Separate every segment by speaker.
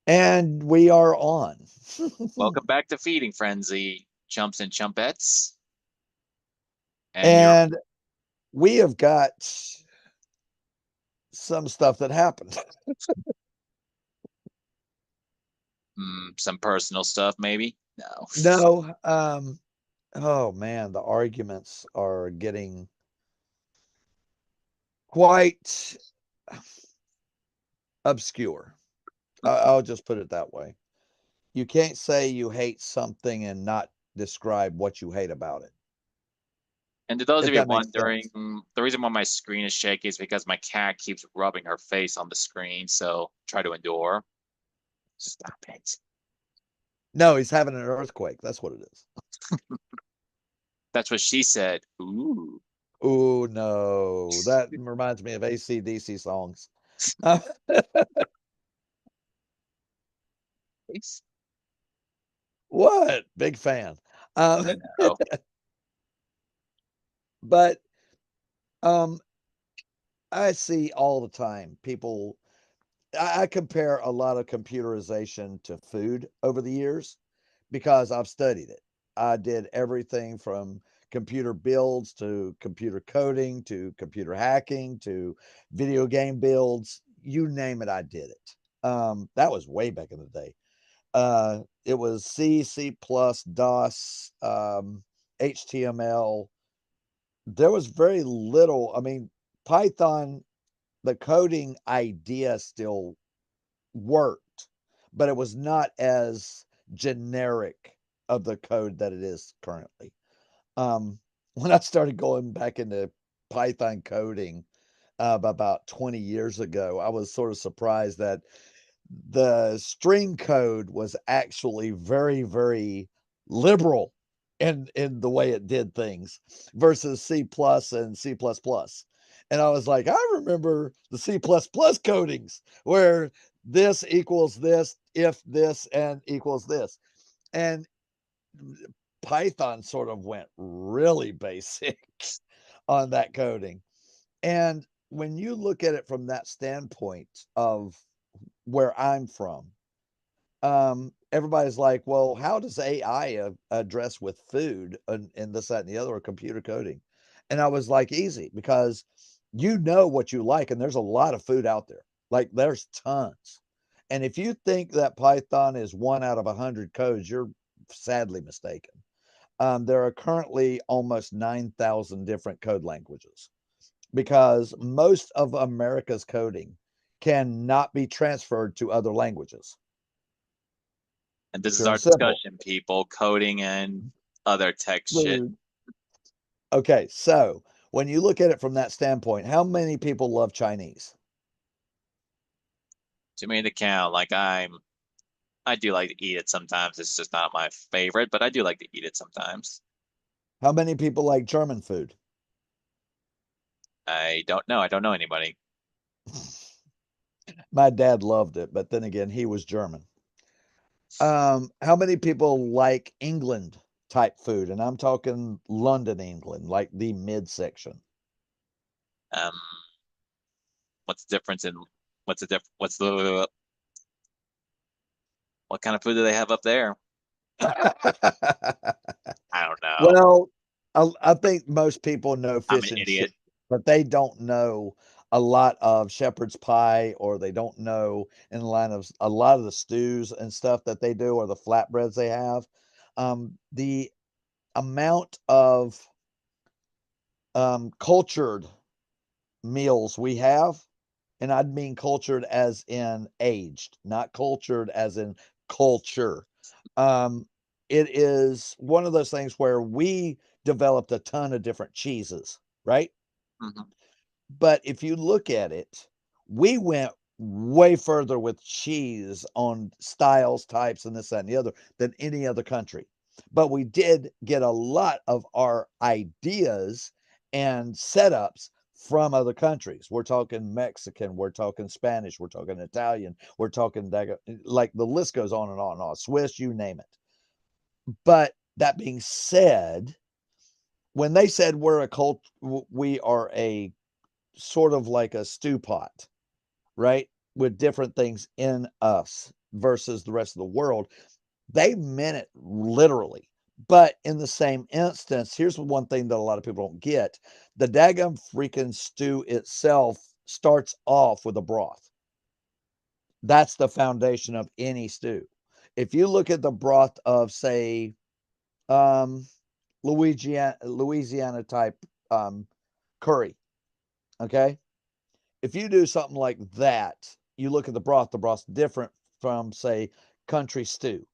Speaker 1: And we are on.
Speaker 2: Welcome back to Feeding Frenzy, chumps and chumpettes. And your
Speaker 1: And we have got some stuff that happened.
Speaker 2: some personal stuff, maybe? No.
Speaker 1: No, oh man, the arguments are getting quite obscure. I'll just put it that way. You can't say you hate something and not describe what you hate about it,
Speaker 2: And to those
Speaker 1: if
Speaker 2: of you
Speaker 1: that makes
Speaker 2: wondering,
Speaker 1: sense.
Speaker 2: the reason why my screen is shaky is because my cat keeps rubbing her face on the screen, so try to endure. Stop it.
Speaker 1: No, he's having an earthquake. That's what it is.
Speaker 2: That's what she said. Ooh.
Speaker 1: Oh no, that reminds me of AC/DC songs. What? Big fan.
Speaker 2: I
Speaker 1: Um,
Speaker 2: know.
Speaker 1: but um, I see all the time people. I compare a lot of computerization to food over the years because I've studied it. I did everything from computer builds to computer coding to computer hacking to video game builds. You name it, I did it. That was way back in the day. It was C, C plus, DOS, HTML. There was very little. I mean, Python, the coding idea still worked, but it was not as generic of the code that it is currently. When I started going back into Python coding about 20 years ago, I was sort of surprised that the string code was actually very, very liberal in the way it did things versus C plus and C plus plus. And I was like, I remember the C plus plus codings where this equals this, if this, and equals this. And Python sort of went really basic on that coding. And when you look at it from that standpoint of where I'm from, everybody's like, well, how does AI address with food and this, that, and the other, or computer coding? And I was like, easy, because you know what you like, and there's a lot of food out there. Like, there's tons. And if you think that Python is one out of 100 codes, you're sadly mistaken. There are currently almost 9,000 different code languages because most of America's coding cannot be transferred to other languages.
Speaker 2: And this is
Speaker 1: Pure
Speaker 2: our
Speaker 1: and simple.
Speaker 2: discussion, people. Coding and other tech shit.
Speaker 1: Okay, so when you look at it from that standpoint, how many people love Chinese?
Speaker 2: Too many to count. I do like to eat it sometimes. It's just not my favorite, but I do like to eat it sometimes.
Speaker 1: How many people like German food?
Speaker 2: I don't know. I don't know anybody.
Speaker 1: My dad loved it, but then again, he was German. How many people like England type food? And I'm talking London, England, like the midsection.
Speaker 2: Um, what's the difference in what's the diff what's the what kind of food do they have up there? I don't know.
Speaker 1: Well, I think most people know
Speaker 2: I'm an
Speaker 1: fish and
Speaker 2: idiot.
Speaker 1: chips, but they don't know a lot of shepherd's pie, or they don't know in line of a lot of the stews and stuff that they do, or the flatbreads they have. The amount of cultured meals we have, and I'd mean cultured as in aged, not cultured as in culture. Um, it is one of those things where we developed a ton of different cheeses, right?
Speaker 2: Mhm.
Speaker 1: But if you look at it, we went way further with cheese on styles, types, and this, that, and the other than any other country. But we did get a lot of our ideas and setups from other countries. We're talking Mexican, we're talking Spanish, we're talking Italian, we're talking like the list goes on and on and on. Swiss, you name it. But that being said, when they said we're a cult, we are a sort of like a stew pot, right? With different things in us. versus the rest of the world. They meant it literally. But in the same instance, here's one thing that a lot of people don't get. The daggum freaking stew itself starts off with a broth. That's the foundation of any stew. If you look at the broth of, say, um, Louisiana type curry, okay? If you do something like that, you look at the broth's different from, say, country stew.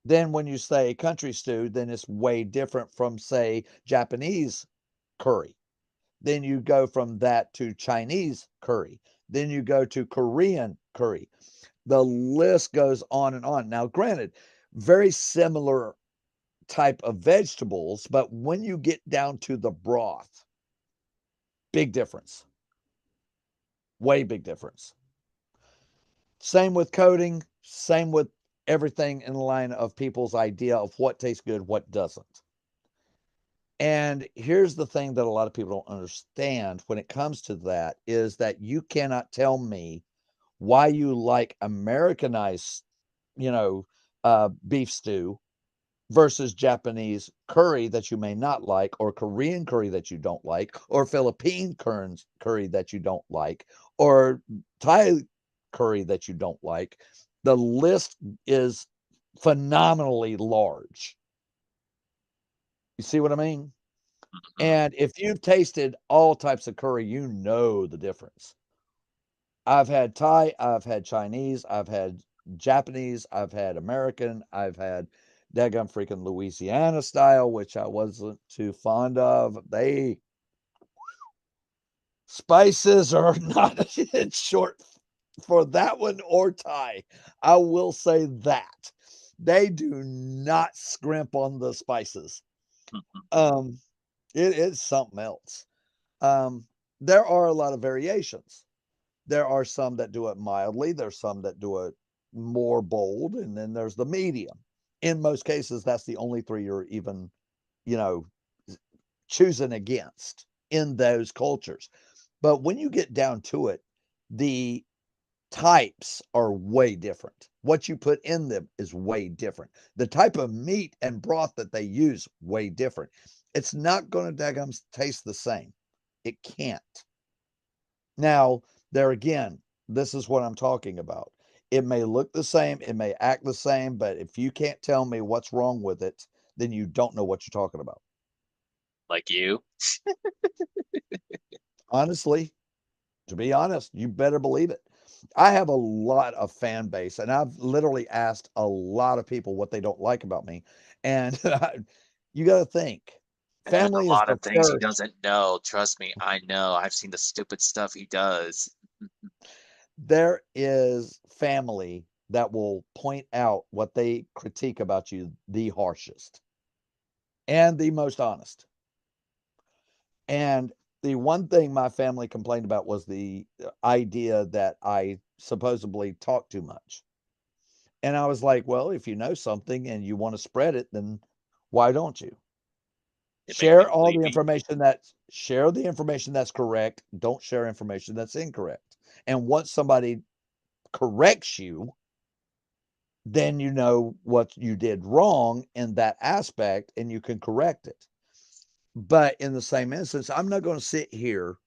Speaker 1: Then when you say country stew, then it's way different from, say, Japanese curry. Then you go from that to Chinese curry. Then you go to Korean curry. The list goes on and on. Now, granted, very similar type of vegetables, but when you get down to the broth, big difference. Way big difference. Same with coating, same with everything in the line of people's idea of what tastes good, what doesn't. And here's the thing that a lot of people don't understand when it comes to that is that you cannot tell me why you like Americanized, beef stew versus Japanese curry that you may not like, or Korean curry that you don't like, or Philippine curry that you don't like, or Thai curry that you don't like. The list is phenomenally large. You see what I mean?
Speaker 2: Mhm.
Speaker 1: And if you've tasted all types of curry, you know the difference. I've had Thai, I've had Chinese, I've had Japanese, I've had American, I've had daggum freaking Louisiana style, which I wasn't too fond of. They spices are not in short for that one or Thai. I will say that they do not scrimp on the spices. Um, it is something else. Um, there are a lot of variations. There are some that do it mildly, there's some that do it more bold, and then there's the medium. In most cases, that's the only three you're even, you know, choosing against in those cultures. But when you get down to it, the types are way different. What you put in them is way different. The type of meat and broth that they use, way different. It's not going to daggum taste the same. It can't. Now, there again, this is what I'm talking about. It may look the same, it may act the same, but if you can't tell me what's wrong with it, then you don't know what you're talking about.
Speaker 2: Like you.
Speaker 1: Honestly, to be honest, you better believe it. I have a lot of fan base, and I've literally asked a lot of people what they don't like about me. And you got to think
Speaker 2: And there's
Speaker 1: family
Speaker 2: a
Speaker 1: is
Speaker 2: lot
Speaker 1: the
Speaker 2: of things he
Speaker 1: first.
Speaker 2: doesn't know. Trust me, I know. I've seen the stupid stuff he does.
Speaker 1: There is family that will point out what they critique about you the harshest and the most honest. And the one thing my family complained about was the idea that I supposedly talk too much. And I was like, well, if you know something and you want to spread it, then why don't you?
Speaker 2: It makes me sleepy.
Speaker 1: Share the information that's correct. Don't share information that's incorrect. And once somebody corrects you, then you know what you did wrong in that aspect and you can correct it. But in the same instance, I'm not going to sit here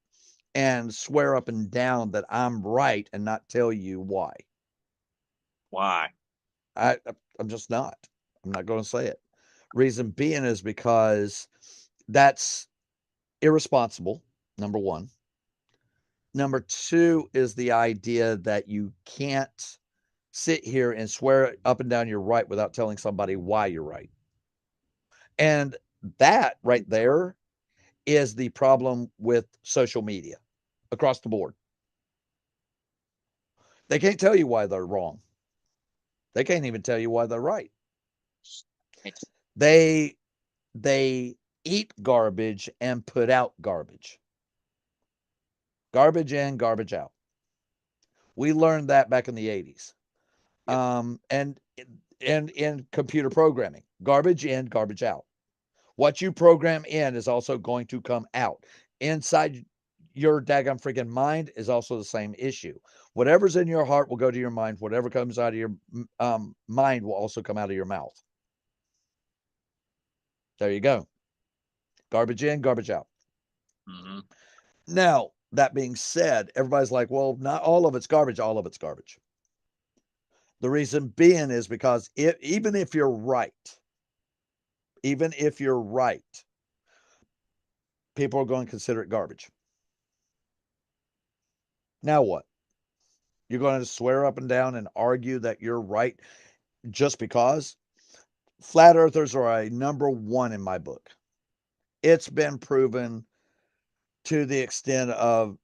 Speaker 1: and swear up and down that I'm right and not tell you why.
Speaker 2: Why?
Speaker 1: I I'm just not. I'm not going to say it. Reason being is because that's irresponsible. Number one. Number two is the idea that you can't sit here and swear up and down you're right without telling somebody why you're right. And that right there is the problem with social media across the board. They can't tell you why they're wrong. They can't even tell you why they're right.
Speaker 2: It's
Speaker 1: They they eat garbage and put out garbage. Garbage in, garbage out. We learned that back in the 80s.
Speaker 2: yep.
Speaker 1: And in computer programming, garbage in, garbage out. What you program in is also going to come out. Inside your daggum freaking mind is also the same issue. Whatever's in your heart will go to your mind. Whatever comes out of your mind will also come out of your mouth. There you go. Garbage in, garbage out.
Speaker 2: Hmm.
Speaker 1: Now, that being said, everybody's like, well, not all of it's garbage, all of it's garbage. The reason being is because even if you're right, even if you're right, people are going to consider it garbage. Now what? You're going to swear up and down and argue that you're right just because? Flat earthers are a number one in my book. It's been proven to the extent of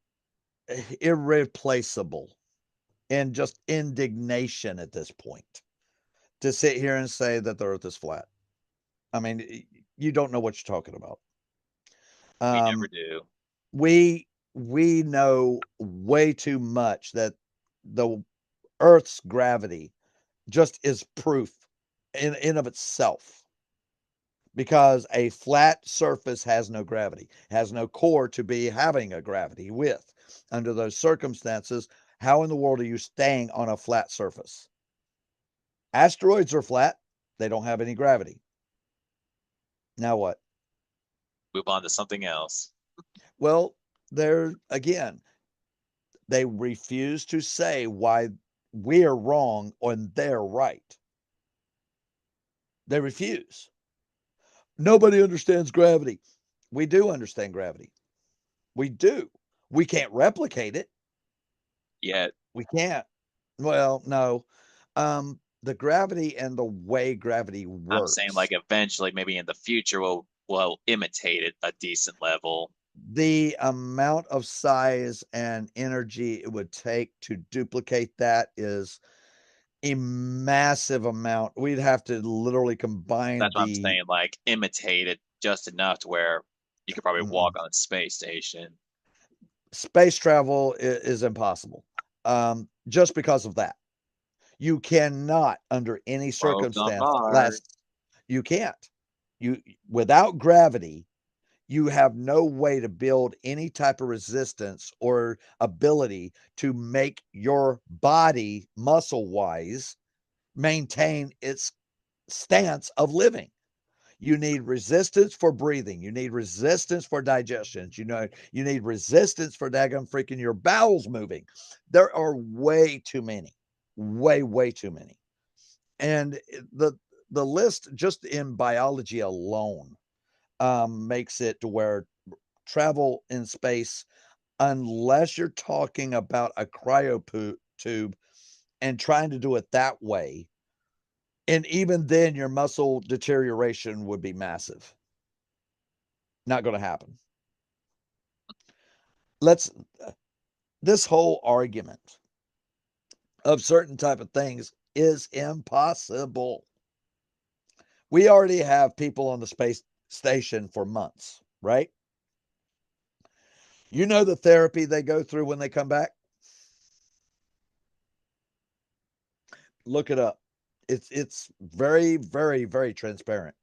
Speaker 1: irreplaceable and just indignation at this point to sit here and say that the earth is flat. I mean, you don't know what you're talking about.
Speaker 2: We never
Speaker 1: Um,
Speaker 2: do.
Speaker 1: we know way too much that the earth's gravity just is proof in of itself, because a flat surface has no gravity, has no core to be having a gravity with. Under those circumstances, how in the world are you staying on a flat surface? Asteroids are flat, they don't have any gravity. Now what?
Speaker 2: Move on to something else.
Speaker 1: Well, there again, they refuse to say why we're wrong and they're right. They refuse. Nobody understands gravity. We do understand gravity. We do. We can't replicate it.
Speaker 2: Yet,
Speaker 1: We can't. Well, no. The gravity and the way gravity
Speaker 2: I'm saying like
Speaker 1: works,
Speaker 2: eventually, maybe in the future, we'll imitate it a decent level.
Speaker 1: the amount of size and energy it would take to duplicate that is a massive amount. We'd have to literally combine
Speaker 2: That's what I'm
Speaker 1: the
Speaker 2: saying, like imitate it just enough to where you could probably
Speaker 1: mm-mm.
Speaker 2: walk on a space station.
Speaker 1: Space travel is impossible. Just because of that. You cannot, under any
Speaker 2: Probes on
Speaker 1: circumstance,
Speaker 2: Mars.
Speaker 1: last. You can't. You without gravity, you have no way to build any type of resistance or ability to make your body muscle wise maintain its stance of living. You need resistance for breathing. You need resistance for digestion. You need resistance for daggum freaking your bowels moving. There are way too many, way too many. And the list just in biology alone makes it to where travel in space, unless you're talking about a cryo tube and trying to do it that way, and even then your muscle deterioration would be massive. Not going to happen. Let's This whole argument of certain type of things is impossible. We already have people on the space station for months, right? You know the therapy they go through when they come back? Look it up. It's very transparent.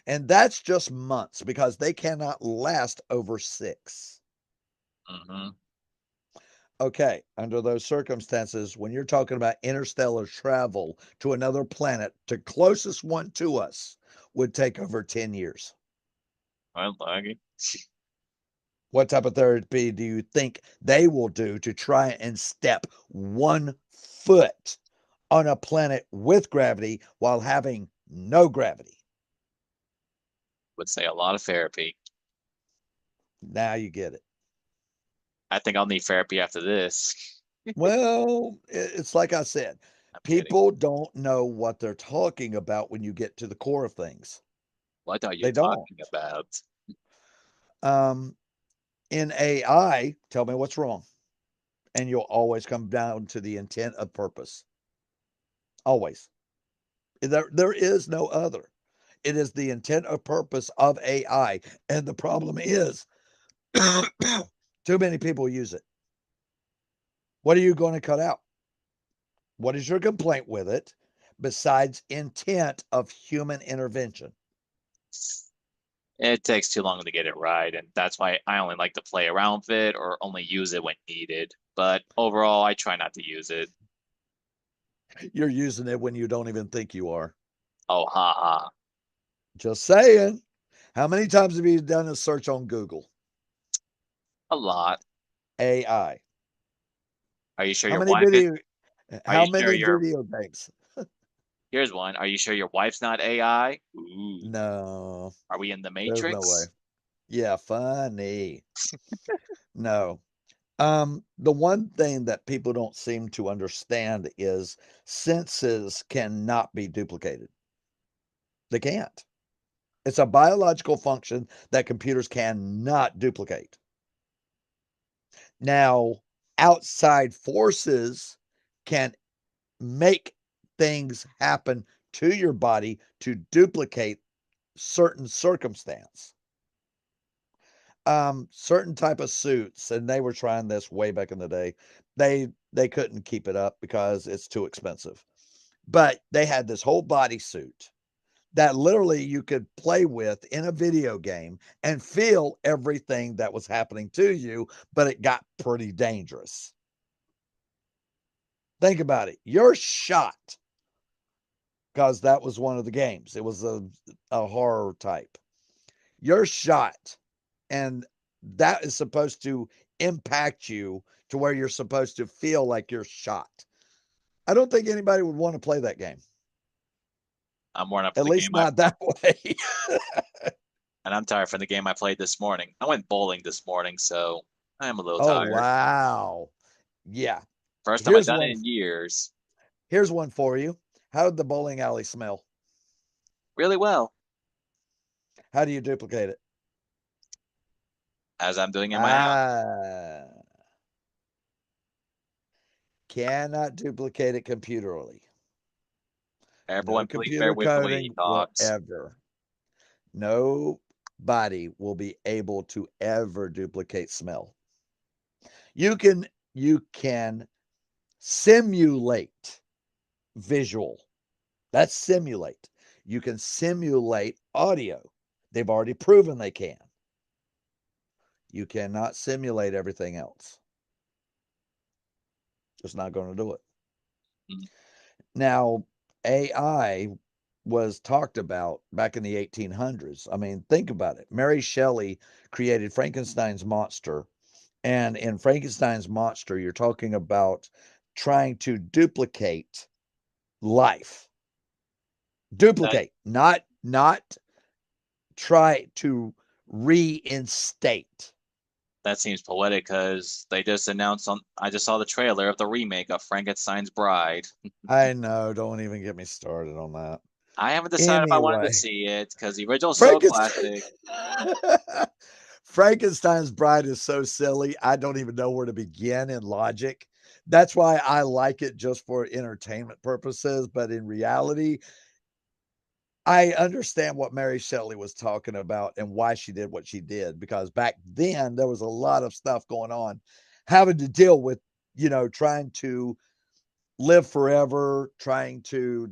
Speaker 1: And that's just months because they cannot last over 6.
Speaker 2: Hmm.
Speaker 1: Okay, under those circumstances, when you're talking about interstellar travel to another planet, the closest one to us would take over 10 years.
Speaker 2: Well, like,
Speaker 1: What type of therapy do you think they will do to try and step 1 foot on a planet with gravity while having no gravity?
Speaker 2: would say a lot of therapy.
Speaker 1: Now you get it.
Speaker 2: I think I'll need therapy after this.
Speaker 1: Well, it's like I said,
Speaker 2: I'm kidding.
Speaker 1: people don't know what they're talking about when you get to the core of things.
Speaker 2: What are you
Speaker 1: They don't.
Speaker 2: talking about?
Speaker 1: Um, in AI, tell me what's wrong. And you'll always come down to the intent of purpose. Always. There is no other. It is the intent of purpose of AI. And the problem is too many people use it. What are you going to cut out? What is your complaint with it besides intent of human intervention?
Speaker 2: It takes too long to get it right, and that's why I only like to play around with it or only use it when needed. but overall, I try not to use it.
Speaker 1: You're using it when you don't even think you are.
Speaker 2: Oh, ha ha.
Speaker 1: Just saying. How many times have you done a search on Google?
Speaker 2: A lot.
Speaker 1: AI.
Speaker 2: Are you sure
Speaker 1: How
Speaker 2: your
Speaker 1: many
Speaker 2: wife is?
Speaker 1: video
Speaker 2: Are you
Speaker 1: how
Speaker 2: sure
Speaker 1: many
Speaker 2: your?
Speaker 1: video games?
Speaker 2: Here's one. Are you sure your wife's not AI? Ooh.
Speaker 1: No,
Speaker 2: Are we in the
Speaker 1: there's no way.
Speaker 2: Matrix?
Speaker 1: Yeah, funny. No. The one thing that people don't seem to understand is senses cannot be duplicated. They can't. It's a biological function that computers cannot duplicate. Now, outside forces can make things happen to your body to duplicate certain circumstance. Certain type of suits, and they were trying this way back in the day. They couldn't keep it up because it's too expensive. But they had this whole bodysuit that literally you could play with in a video game and feel everything that was happening to you, but it got pretty dangerous. Think about it. You're shot because that was one of the games. It was a horror type. You're shot, and that is supposed to impact you to where you're supposed to feel like you're shot. I don't think anybody would want to play that game,
Speaker 2: I'm worn up for
Speaker 1: at
Speaker 2: the
Speaker 1: least
Speaker 2: game I
Speaker 1: not that way.
Speaker 2: and I'm tired from the game I played this morning. I went bowling this morning, so I am a little
Speaker 1: Oh,
Speaker 2: tired.
Speaker 1: wow. Yeah.
Speaker 2: First time I've
Speaker 1: Here's
Speaker 2: done
Speaker 1: one.
Speaker 2: it in years.
Speaker 1: Here's one for you. How did the bowling alley smell?
Speaker 2: Really well,
Speaker 1: How do you duplicate it?
Speaker 2: as I'm doing in my house.
Speaker 1: Ah, cannot duplicate it computerly. No
Speaker 2: Everyone, please bear
Speaker 1: computer
Speaker 2: with me when he
Speaker 1: coding will
Speaker 2: talks.
Speaker 1: ever. Nobody will be able to ever duplicate smell. You can simulate visual. That's simulate. You can simulate audio. They've already proven they can. You cannot simulate everything else. Just not going to do it.
Speaker 2: Mm.
Speaker 1: Now, AI was talked about back in the 1800s. I mean, think about it. Mary Shelley created Frankenstein's monster. And in Frankenstein's monster, you're talking about trying to duplicate life.
Speaker 2: That
Speaker 1: Duplicate, not try to reinstate.
Speaker 2: that seems poetic because they just announced on. I just saw the trailer of the remake of Frankenstein's Bride.
Speaker 1: I know, don't even get me started on that.
Speaker 2: I haven't decided if I wanted to
Speaker 1: Anyway,
Speaker 2: see it because the original's so
Speaker 1: Frankenstein.
Speaker 2: classic.
Speaker 1: Frankenstein's Bride is so silly. I don't even know where to begin in logic. That's why I like it just for entertainment purposes. But in reality, I understand what Mary Shelley was talking about and why she did what she did, because back then there was a lot of stuff going on, having to deal with, trying to live forever, trying to,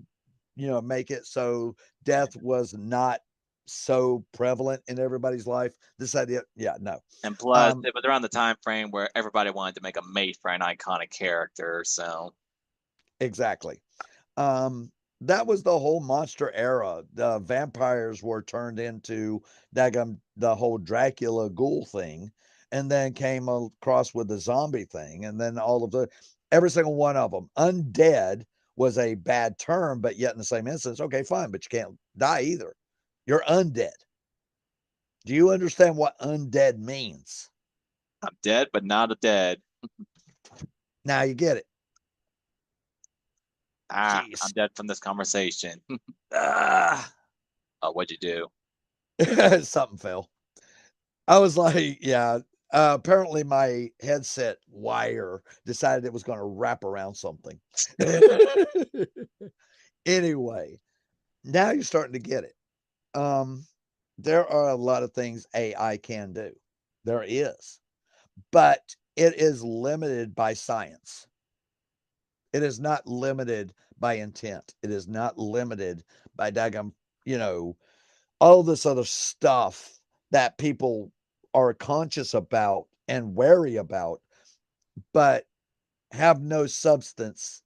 Speaker 1: make it so death was not so prevalent in everybody's life. This idea, yeah, no.
Speaker 2: And plus,
Speaker 1: Um,
Speaker 2: it was around the time frame where everybody wanted to make a mate for an iconic character. So
Speaker 1: exactly. Um, that was the whole monster era. The vampires were turned into the whole Dracula ghoul thing, and then came across with the zombie thing, and then every single one of them. Undead was a bad term, but yet in the same instance, okay, fine, but you can't die either. You're undead. Do you understand what undead means?
Speaker 2: I'm dead, but not a dead.
Speaker 1: Now you get it.
Speaker 2: Ah, I'm
Speaker 1: Jeez.
Speaker 2: dead from this conversation.
Speaker 1: Ah.
Speaker 2: Oh, what'd you do?
Speaker 1: Something fell. I was like, yeah. Apparently, my headset wire decided it was going to wrap around something. Anyway, now you're starting to get it. Um, there are a lot of things AI can do. There is, but it is limited by science. It is not limited by intent. It is not limited by daggum, you know, all this other stuff that people are conscious about and wary about. But have no substance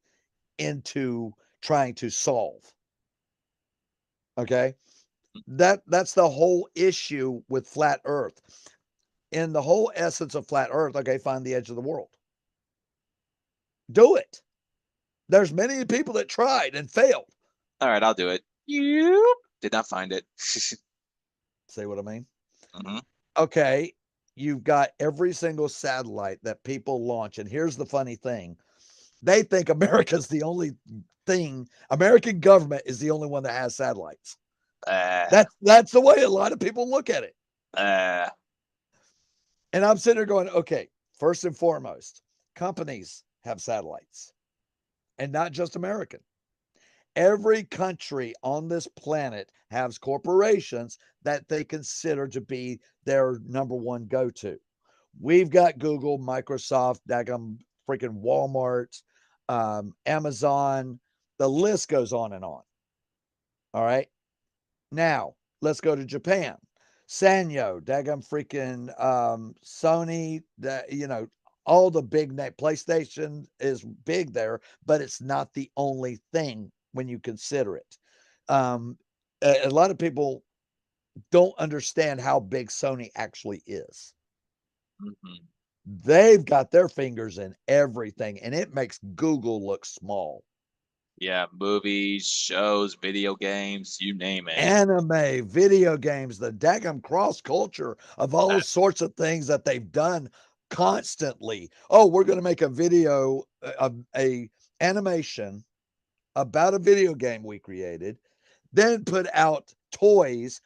Speaker 1: into trying to solve. Okay? That's the whole issue with flat earth. In the whole essence of flat earth, okay, find the edge of the world. Do it. There's many people that tried and failed.
Speaker 2: All right, I'll do it. You did not find it.
Speaker 1: See what I mean?
Speaker 2: Hmm.
Speaker 1: Okay, you've got every single satellite that people launch. And here's the funny thing. They think America's the only thing, American government is the only one that has satellites.
Speaker 2: Uh,
Speaker 1: That's the way a lot of people look at it.
Speaker 2: uh,
Speaker 1: And I'm sitting there going, okay, first and foremost, companies have satellites and not just American. Every country on this planet has corporations that they consider to be their number one go to. We've got Google, Microsoft, daggum, freaking Walmart, Amazon. The list goes on and on. All right. Now let's go to Japan. Sanyo, daggum, freaking Sony. All the big name. PlayStation is big there, but it's not the only thing when you consider it. A lot of people don't understand how big Sony actually is.
Speaker 2: mhm.
Speaker 1: They've got their fingers in everything, and it makes Google look small.
Speaker 2: Yeah, movies, shows, video games, you name it.
Speaker 1: Anime, video games, the daggum cross culture of all sorts of things that they've done constantly. Oh, we're going to make a video, a animation about a video game we created, then put out toys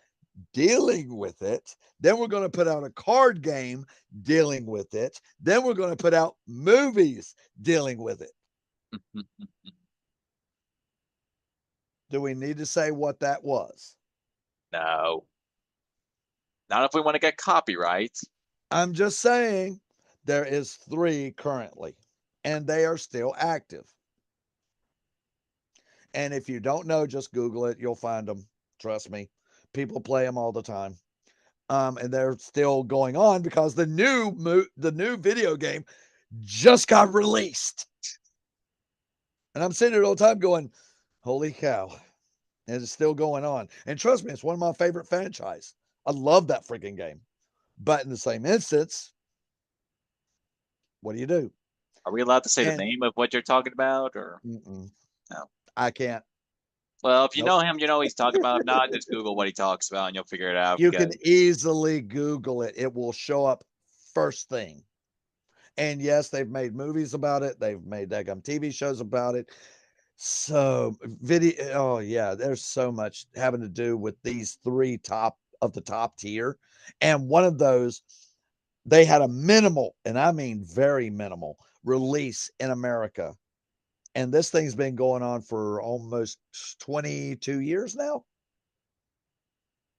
Speaker 1: dealing with it. Then we're going to put out a card game dealing with it. Then we're going to put out movies dealing with it. Do we need to say what that was?
Speaker 2: No, not if we want to get copyright.
Speaker 1: I'm just saying there is 3 currently and they are still active. And if you don't know, just Google it. You'll find them. Trust me. People play them all the time. And they're still going on because the new video game just got released. And I'm sitting there all the time going, holy cow. And it's still going on. And trust me, it's one of my favorite franchise. I love that freaking game. But in the same instance, what do you do?
Speaker 2: Are we allowed to say the
Speaker 1: And
Speaker 2: name of what you're talking about, or
Speaker 1: mm-mm,
Speaker 2: no?
Speaker 1: I can't.
Speaker 2: Well, if you
Speaker 1: Nope.
Speaker 2: know him, you know what he's talking about. If not, just Google what he talks about and you'll figure it out
Speaker 1: You can
Speaker 2: because
Speaker 1: easily Google it. It will show up first thing. And yes, they've made movies about it. They've made daggum TV shows about it. So video, oh yeah, there's so much having to do with these 3 top of the top tier. And one of those, they had a minimal, and I mean very minimal, release in America. And this thing's been going on for almost 22 years now.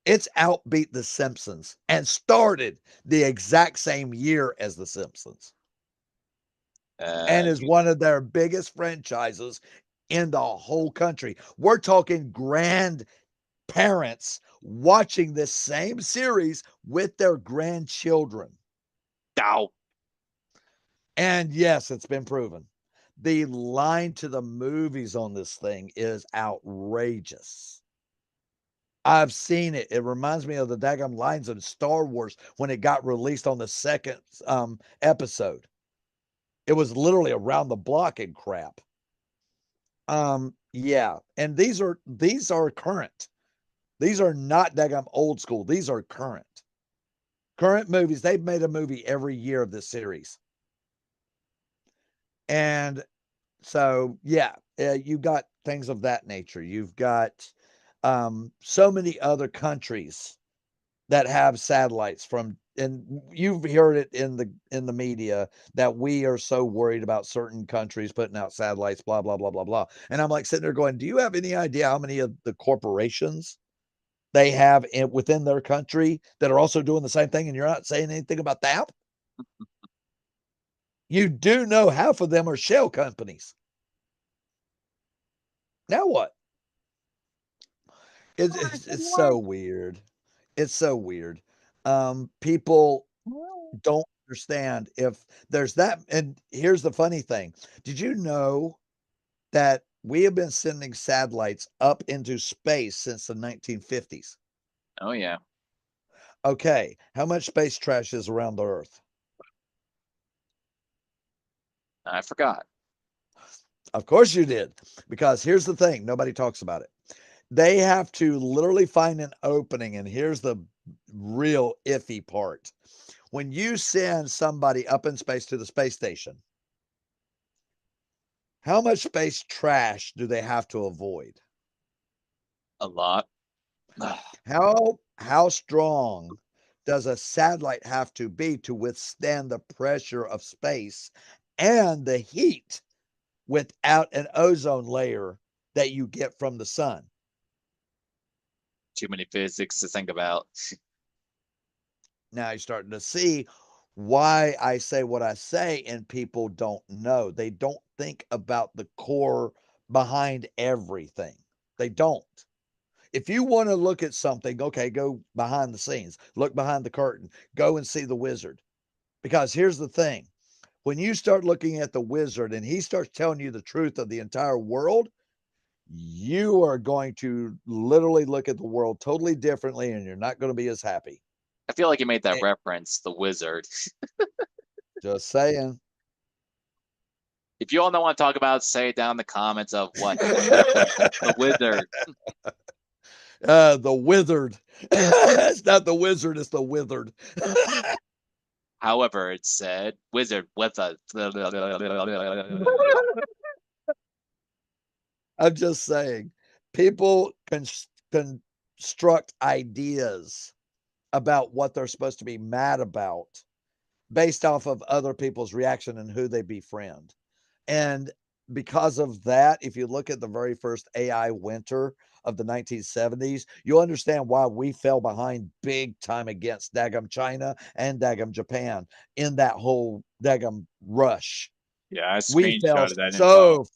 Speaker 1: It's outbeat The Simpsons and started the exact same year as The Simpsons and is
Speaker 2: you,
Speaker 1: one of their biggest franchises in the whole country. We're talking grandparents watching this same series with their grandchildren.
Speaker 2: ow,
Speaker 1: And yes, it's been proven. The line to the movies on this thing is outrageous. I've seen it. It reminds me of the daggum lines in Star Wars when it got released on the second episode. It was literally around the block and crap. Yeah, and these are current. These are not daggum old school. These are current. Current movies. They've made a movie every year of this series. And so, yeah, you've got things of that nature. You've got so many other countries that have satellites from, and you've heard it in the media that we are so worried about certain countries putting out satellites, blah blah blah blah blah. And I'm like sitting there going, do you have any idea how many of the corporations they have within their country that are also doing the same thing, and you're not saying anything about that? You do know half of them are shell companies. Now what? It's so weird. It's so weird. People don't understand if there's that. And here's the funny thing. Did you know that we have been sending satellites up into space since the 1950s?
Speaker 2: Oh yeah.
Speaker 1: Okay, how much space trash is around the Earth?
Speaker 2: I forgot.
Speaker 1: Of course you did, because here's the thing, nobody talks about it. They have to literally find an opening, and here's the real iffy part. When you send somebody up in space to the space station, how much space trash do they have to avoid?
Speaker 2: A lot.
Speaker 1: How strong does a satellite have to be to withstand the pressure of space and the heat without an ozone layer that you get from the sun?
Speaker 2: Too many physics to think about.
Speaker 1: Now you're starting to see why I say what I say, and people don't know. They don't think about the core behind everything. They don't. If you want to look at something, okay, go behind the scenes, look behind the curtain, go and see the wizard. Because here's the thing, when you start looking at the wizard and he starts telling you the truth of the entire world, you are going to literally look at the world totally differently and you're not going to be as happy.
Speaker 2: I feel like you made that
Speaker 1: Eh,
Speaker 2: reference, the wizard.
Speaker 1: Just saying.
Speaker 2: If you all don't want to talk about it, say it down in the comments of what reference. The wizard.
Speaker 1: The withered. It's not the wizard, it's the withered.
Speaker 2: However, it said wizard with a
Speaker 1: I'm just saying, people construct ideas about what they're supposed to be mad about based off of other people's reaction and who they befriend. And because of that, if you look at the very first AI winter of the 1970s, you'll understand why we fell behind big time against Dagum China and Dagum Japan in that whole Dagum rush.
Speaker 2: Yeah, I
Speaker 1: We fell
Speaker 2: screenshotted that info.
Speaker 1: so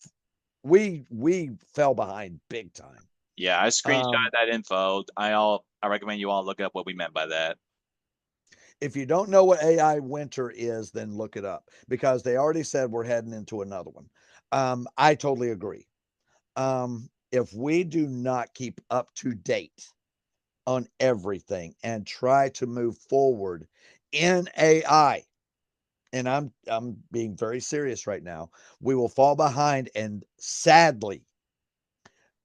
Speaker 1: we fell behind big time.
Speaker 2: Yeah, I screenshotted
Speaker 1: Um,
Speaker 2: that info. I recommend you all look up what we meant by that.
Speaker 1: if you don't know what AI winter is, then look it up because they already said we're heading into another one. I totally agree. If we do not keep up to date on everything and try to move forward in AI, and I'm being very serious right now, we will fall behind, and sadly,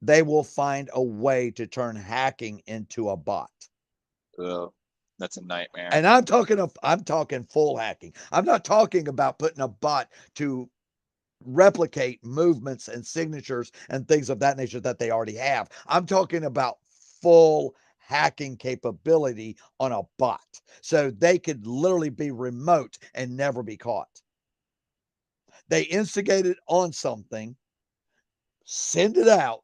Speaker 1: they will find a way to turn hacking into a bot.
Speaker 2: Ugh, that's a nightmare.
Speaker 1: And I'm talking full hacking. I'm not talking about putting a bot to replicate movements and signatures and things of that nature that they already have. I'm talking about full hacking capability on a bot. So they could literally be remote and never be caught. They instigated on something, send it out,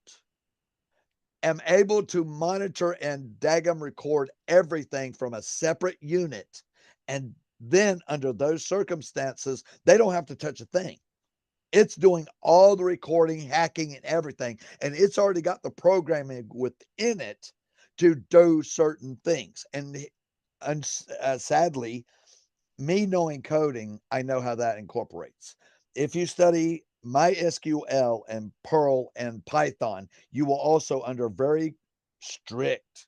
Speaker 1: am able to monitor and daggum record everything from a separate unit. And then under those circumstances, they don't have to touch a thing. It's doing all the recording, hacking, and everything. And it's already got the programming within it to do certain things. And sadly, me knowing coding, I know how that incorporates. If you study MySQL and Perl and Python, you will also, under very strict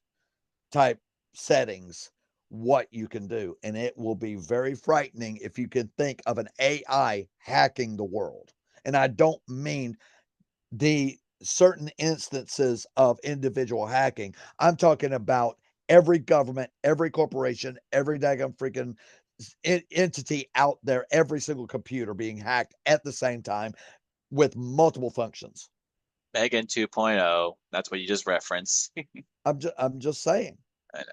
Speaker 1: type settings, what you can do. And it will be very frightening if you can think of an AI hacking the world. And I don't mean the certain instances of individual hacking. I'm talking about every government, every corporation, every daggum freaking entity out there, every single computer being hacked at the same time with multiple functions.
Speaker 2: Megan 2.0, that's what you just referenced.
Speaker 1: I'm just saying.
Speaker 2: I know.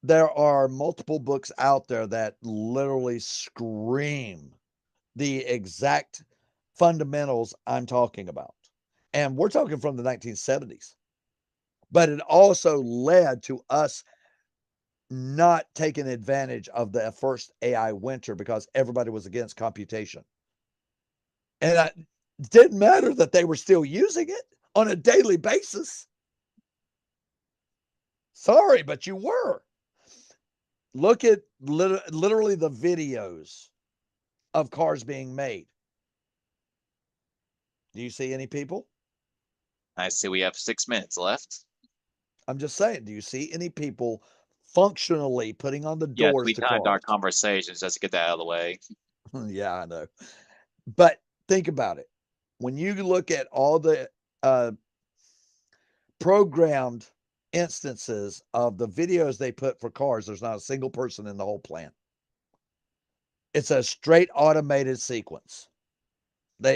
Speaker 1: There are multiple books out there that literally scream the exact fundamentals I'm talking about. And we're talking from the 1970s. But it also led to us not taking advantage of the first AI winter because everybody was against computation. And it didn't matter that they were still using it on a daily basis. Sorry, but you were. Look at literally the videos of cars being made. Do you see any people?
Speaker 2: I see we have 6 minutes left.
Speaker 1: I'm just saying, do you see any people functionally putting on the
Speaker 2: Yes,
Speaker 1: doors
Speaker 2: we
Speaker 1: to
Speaker 2: timed our
Speaker 1: cars?
Speaker 2: conversations just to get that out of the way.
Speaker 1: Yeah, I know. But think about it. When you look at all the uh, programmed instances of the videos they put for cars, there's not a single person in the whole plant. It's a straight automated sequence.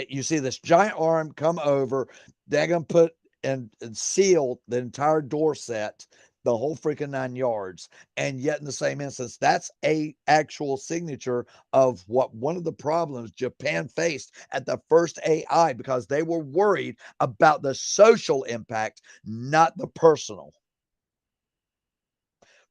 Speaker 1: You see this giant arm come over, they're gonna put and seal the entire door set, the whole freaking 9 yards. And yet, in the same instance, that's a actual signature of what one of the problems Japan faced at the first AI, because they were worried about the social impact, not the personal.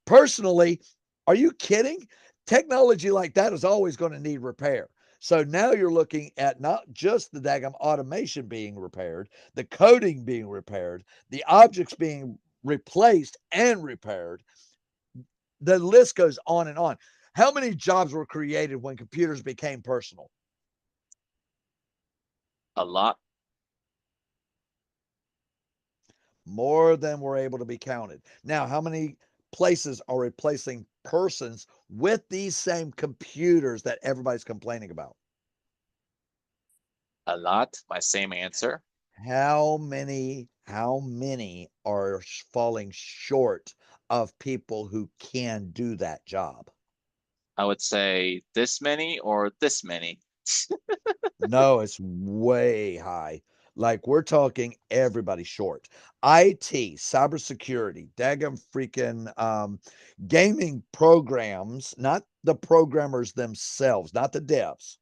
Speaker 1: Personally, are you kidding? Technology like that is always going to need repair. So now you're looking at not just the daggum automation being repaired, the coding being repaired, the objects being replaced and repaired. The list goes on and on. How many jobs were created when computers became personal?
Speaker 2: A lot.
Speaker 1: More than were able to be counted. Now, how many places are replacing persons with these same computers that everybody's complaining about?
Speaker 2: A lot. My same answer.
Speaker 1: How many are falling short of people who can do that job?
Speaker 2: I would say this many or this many.
Speaker 1: No, it's way high. Like we're talking everybody short. IT, cybersecurity, daggum freaking gaming programs, not the programmers themselves, not the devs.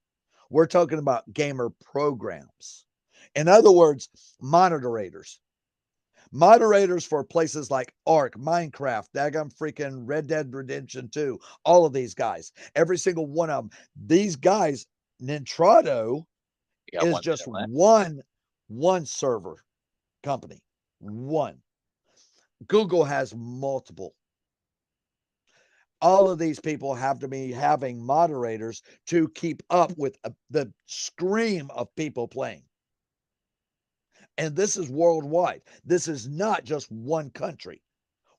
Speaker 1: We're talking about gamer programs. In other words, moderators. Moderators for places like Ark, Minecraft, daggum freaking Red Dead Redemption 2, all of these guys, every single one of them. These guys, Nintrado
Speaker 2: We got
Speaker 1: is
Speaker 2: 1 minute
Speaker 1: just
Speaker 2: left.
Speaker 1: one server company. One. Google has multiple. All of these people have to be having moderators to keep up with the stream of people playing. And this is worldwide. This is not just one country.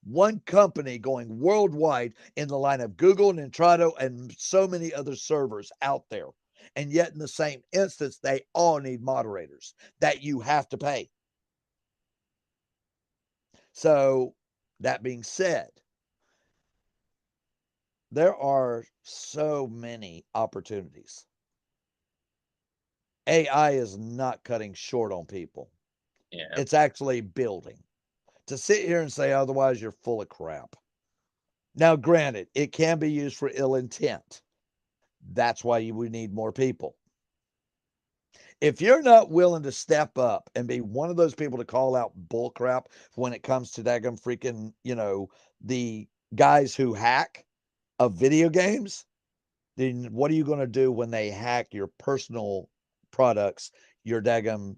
Speaker 1: One company going worldwide in the line of Google, Nintrado, and so many other servers out there. And yet, in the same instance, they all need moderators that you have to pay. So, that being said, there are so many opportunities. AI is not cutting short on people,
Speaker 2: Yeah.
Speaker 1: it's actually building. To sit here and say otherwise, you're full of crap. Now, granted, it can be used for ill intent. That's why you would need more people. If you're not willing to step up and be one of those people to call out bullcrap when it comes to daggum freaking, the guys who hack of video games, then what are you going to do when they hack your personal products, your daggum,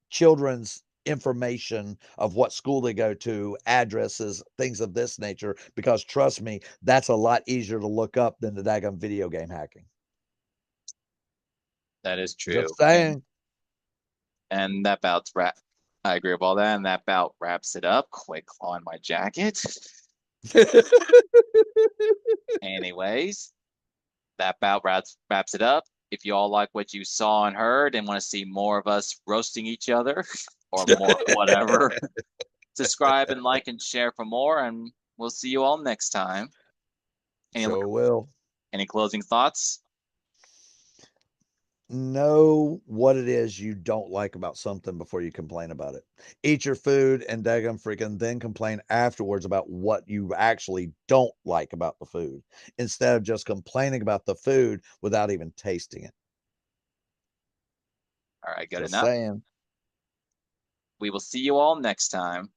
Speaker 1: children's information of what school they go to, addresses, things of this nature? Because trust me, that's a lot easier to look up than the daggum video game hacking.
Speaker 2: That is
Speaker 1: Just
Speaker 2: true. And
Speaker 1: saying.
Speaker 2: and that bout's wrap. I agree with all that, and that bout wraps it up. Quick on my jacket. Anyways, that bout wraps it up. If you all like what you saw and heard and want to see more of us roasting each other or more whatever, subscribe and like and share for more, and we'll see you all next time. Any
Speaker 1: Sure will.
Speaker 2: any closing thoughts?
Speaker 1: Know what it is you don't like about something before you complain about it. Eat your food and daggum freaking then complain afterwards about what you actually don't like about the food instead of just complaining about the food without even tasting it.
Speaker 2: All right, good
Speaker 1: Just
Speaker 2: enough.
Speaker 1: saying.
Speaker 2: We will see you all next time.